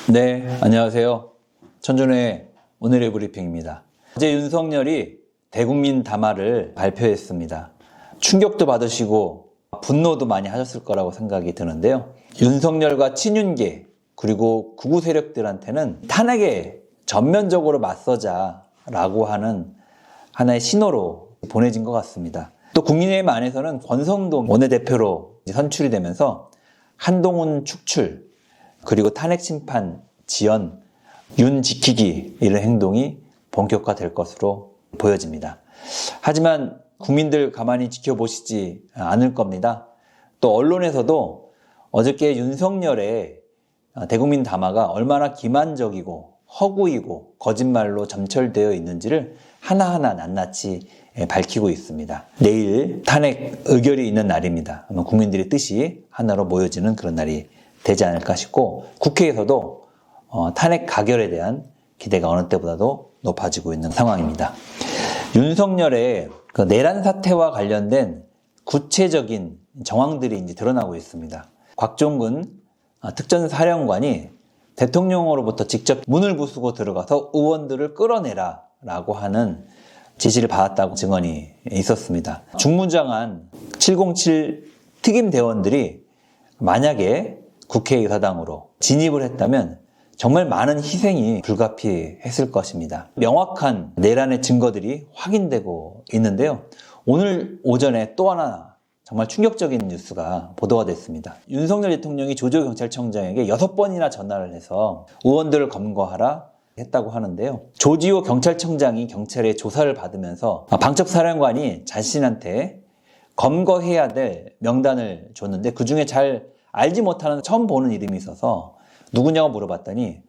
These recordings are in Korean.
네, 안녕하세요. 천준호의 오늘의 브리핑입니다. 어제 윤석열이 대국민 담화를 발표했습니다. 충격도 받으시고 분노도 많이 하셨을 거라고 생각이 드는데요. 윤석열과 친윤계 그리고 극우 세력들한테는 탄핵에 전면적으로 맞서자라고 하는 하나의 신호로 보내진 것 같습니다. 또 국민의힘 안에서는 권성동 원내대표로 선출이 되면서 한동훈 축출 그리고 탄핵 심판 지연, 윤 지키기 이런 행동이 본격화될 것으로 보여집니다. 하지만 국민들 가만히 지켜보시지 않을 겁니다. 또 언론에서도 어저께 윤석열의 대국민 담화가 얼마나 기만적이고 허구이고 거짓말로 점철되어 있는지를 하나하나 낱낱이 밝히고 있습니다. 내일 탄핵 의결이 있는 날입니다. 아마 국민들의 뜻이 하나로 모여지는 그런 날이 되지 않을까 싶고, 국회에서도 탄핵 가결에 대한 기대가 어느 때보다도 높아지고 있는 상황입니다. 윤석열의 그 내란 사태와 관련된 구체적인 정황들이 이제 드러나고 있습니다. 곽종근 특전사령관이 대통령으로부터 직접 문을 부수고 들어가서 의원들을 끌어내라 라고 하는 지시를 받았다고 증언이 있었습니다. 중무장한 707 특임대원들이 만약에 국회의사당으로 진입을 했다면 정말 많은 희생이 불가피했을 것입니다. 명확한 내란의 증거들이 확인되고 있는데요. 오늘 오전에 또 하나 정말 충격적인 뉴스가 보도가 됐습니다. 윤석열 대통령이 조지호 경찰청장에게 6번이나 전화를 해서 의원들을 검거하라 했다고 하는데요. 조지호 경찰청장이 경찰의 조사를 받으면서 방첩사령관이 자신한테 검거해야 될 명단을 줬는데 그중에 잘 알지 못하는 처음 보는 이름이 있어서 누구냐고 물어봤더니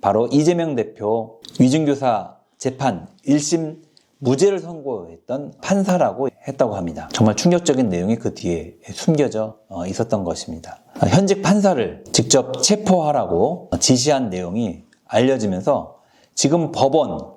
바로 이재명 대표 위증교사 재판 1심 무죄를 선고했던 판사라고 했다고 합니다. 정말 충격적인 내용이 그 뒤에 숨겨져 있었던 것입니다. 현직 판사를 직접 체포하라고 지시한 내용이 알려지면서 지금 법원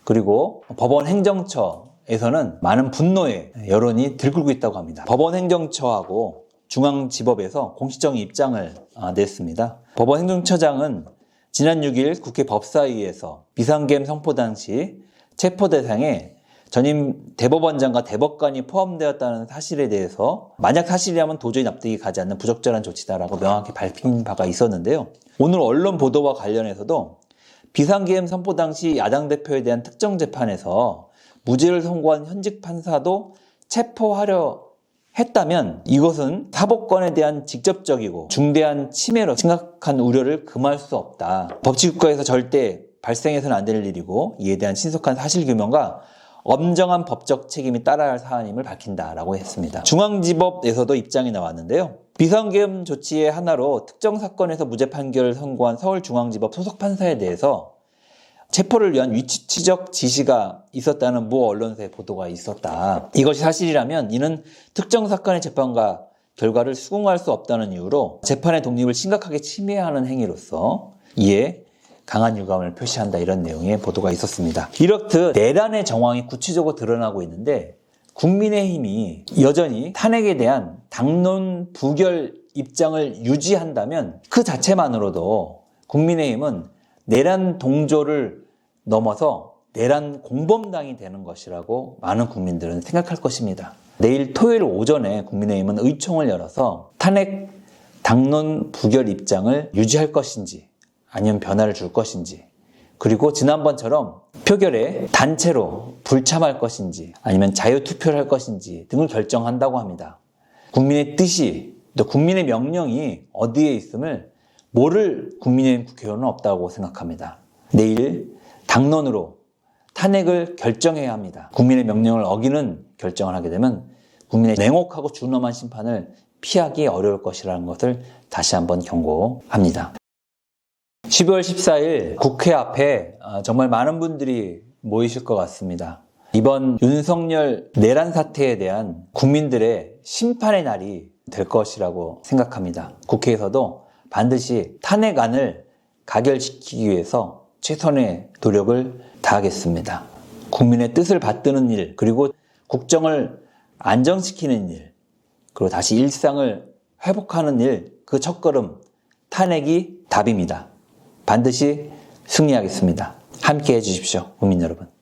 그리고 법원 행정처에서는 많은 분노의 여론이 들끓고 있다고 합니다. 법원 행정처하고 중앙지법에서 공식적인 입장을 냈습니다. 법원 행정처장은 지난 6일 국회 법사위에서 비상계엄 선포 당시 체포 대상에 전임 대법원장과 대법관이 포함되었다는 사실에 대해서 만약 사실이라면 도저히 납득이 가지 않는 부적절한 조치다라고 명확히 밝힌 바가 있었는데요. 오늘 언론 보도와 관련해서도 비상계엄 선포 당시 야당 대표에 대한 특정 재판에서 무죄를 선고한 현직 판사도 체포하려 했다면 이것은 사법권에 대한 직접적이고 중대한 침해로 심각한 우려를 금할 수 없다. 법치국가에서 절대 발생해서는 안 될 일이고 이에 대한 신속한 사실규명과 엄정한 법적 책임이 따라야 할 사안임을 밝힌다라고 했습니다. 중앙지법에서도 입장이 나왔는데요. 비상계엄 조치의 하나로 특정 사건에서 무죄 판결을 선고한 서울중앙지법 소속 판사에 대해서 체포를 위한 위치 추적 지시가 있었다는 모 언론사의 보도가 있었다. 이것이 사실이라면 이는 특정 사건의 재판과 결과를 수긍할 수 없다는 이유로 재판의 독립을 심각하게 침해하는 행위로서 이에 강한 유감을 표시한다, 이런 내용의 보도가 있었습니다. 이렇듯 내란의 정황이 구체적으로 드러나고 있는데 국민의힘이 여전히 탄핵에 대한 당론 부결 입장을 유지한다면 그 자체만으로도 국민의힘은 내란 동조를 넘어서 내란 공범당이 되는 것이라고 많은 국민들은 생각할 것입니다. 내일 토요일 오전에 국민의힘은 의총을 열어서 탄핵 당론 부결 입장을 유지할 것인지 아니면 변화를 줄 것인지, 그리고 지난번처럼 표결에 단체로 불참할 것인지 아니면 자유투표를 할 것인지 등을 결정한다고 합니다. 국민의 뜻이 또 국민의 명령이 어디에 있음을 모를 국민의힘 국회의원은 없다고 생각합니다. 내일 당론으로 탄핵을 결정해야 합니다. 국민의 명령을 어기는 결정을 하게 되면 국민의 냉혹하고 준엄한 심판을 피하기 어려울 것이라는 것을 다시 한번 경고합니다. 12월 14일 국회 앞에 정말 많은 분들이 모이실 것 같습니다. 이번 윤석열 내란 사태에 대한 국민들의 심판의 날이 될 것이라고 생각합니다. 국회에서도 반드시 탄핵안을 가결시키기 위해서 최선의 노력을 다하겠습니다. 국민의 뜻을 받드는 일, 그리고 국정을 안정시키는 일, 그리고 다시 일상을 회복하는 일, 그 첫걸음 탄핵이 답입니다. 반드시 승리하겠습니다. 함께 해주십시오, 국민 여러분.